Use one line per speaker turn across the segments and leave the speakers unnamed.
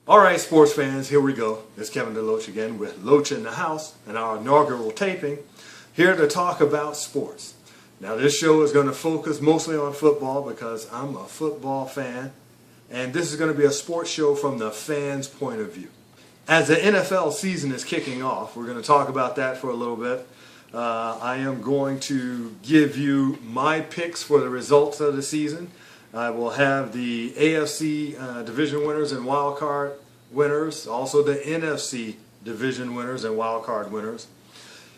All right, sports fans, here we go. It's Kevin DeLoach again with Loach in the House and our inaugural taping, here to talk about sports. Now, this show is going to focus mostly on football because I'm a football fan, and this is going to be a sports show from the fans' point of view. As the NFL season is kicking off, we're going to talk about that for a little bit. I am going to give you my picks for the results of the season. I will have the AFC division winners and wild card winners, also the NFC division winners and wild card winners.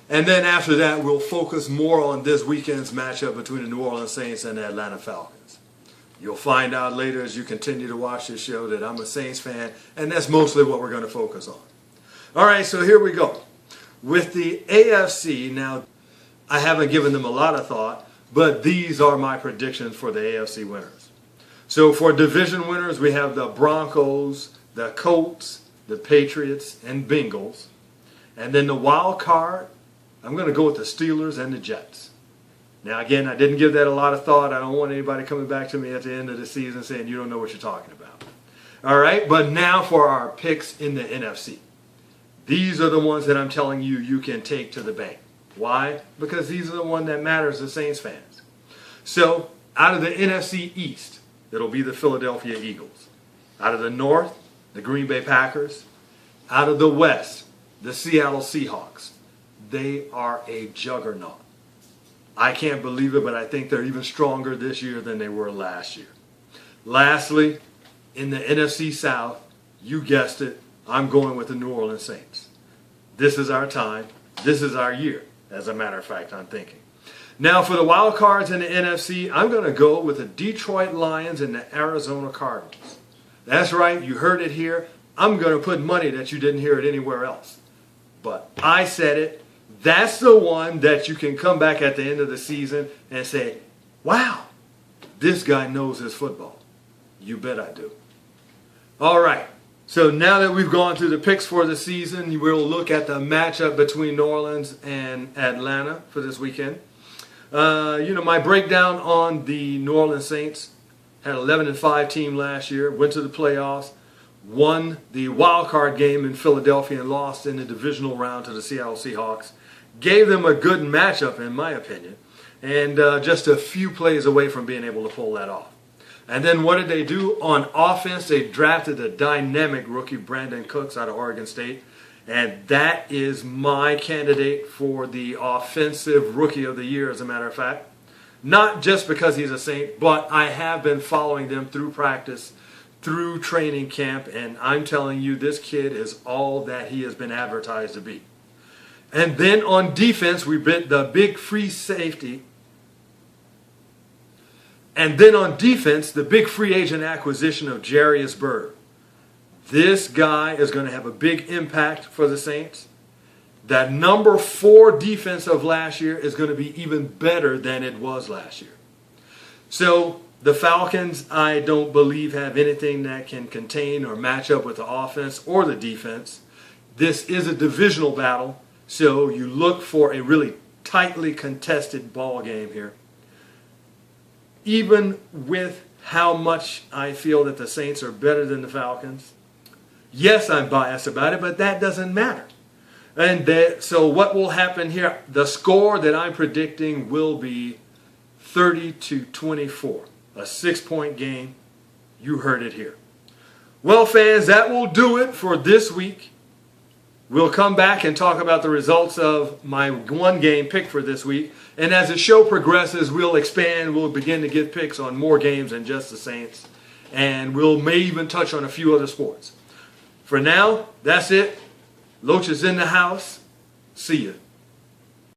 And then after that, we'll focus more on this weekend's matchup between the New Orleans Saints and the Atlanta Falcons. You'll find out later as you continue to watch this show that I'm a Saints fan, and that's mostly what we're going to focus on. All right, so here we go. With the AFC, now I haven't given them a lot of thought, but these are my predictions for the AFC winners. So for division winners, we have the Broncos, the Colts, the Patriots, and Bengals. And then the wild card, I'm going to go with the Steelers and the Jets. Now again, I didn't give that a lot of thought. I don't want anybody coming back to me at the end of the season saying you don't know what you're talking about. All right, but now for our picks in the NFC. These are the ones that I'm telling you you can take to the bank. Why? Because these are the ones that matters to Saints fans. So out of the NFC East, it'll be the Philadelphia Eagles. Out of the North, the Green Bay Packers. Out of the West, the Seattle Seahawks. They are a juggernaut. I can't believe it, but I think they're even stronger this year than they were last year. Lastly, in the NFC South, you guessed it, I'm going with the New Orleans Saints. This is our time. This is our year, as a matter of fact, I'm thinking. Now, for the wild cards in the NFC, I'm going to go with the Detroit Lions and the Arizona Cardinals. That's right, you heard it here. I'm going to put money that you didn't hear it anywhere else. But I said it. That's the one that you can come back at the end of the season and say, wow, this guy knows his football. You bet I do. All right, so now that we've gone through the picks for the season, we'll look at the matchup between New Orleans and Atlanta for this weekend. My breakdown on the New Orleans Saints. Had 11-5 team last year, went to the playoffs, won the wild card game in Philadelphia and lost in the divisional round to the Seattle Seahawks. Gave them a good matchup in my opinion, and just a few plays away from being able to pull that off. And then what did they do? On offense, they drafted a dynamic rookie, Brandon Cooks, out of Oregon State. And that is my candidate for the offensive rookie of the year, as a matter of fact. Not just because he's a Saint, but I have been following them through practice, through training camp, and I'm telling you, this kid is all that he has been advertised to be. And then on defense, we bit the big free safety. And then on defense, the big free agent acquisition of Jarius Byrd. This guy is going to have a big impact for the Saints. That number 4 defense of last year is going to be even better than it was last year. So the Falcons, I don't believe, have anything that can contain or match up with the offense or the defense. This is a divisional battle, so you look for a really tightly contested ball game here. Even with how much I feel that the Saints are better than the Falcons, yes, I'm biased about it, but that doesn't matter. And so what will happen here? The score that I'm predicting will be 30-24. A 6-point game. You heard it here. Well, fans, that will do it for this week. We'll come back and talk about the results of my one-game pick for this week. And as the show progresses, we'll expand. We'll begin to get picks on more games than just the Saints. And we'll may even touch on a few other sports. For now, that's it. Loach is in the house. See ya.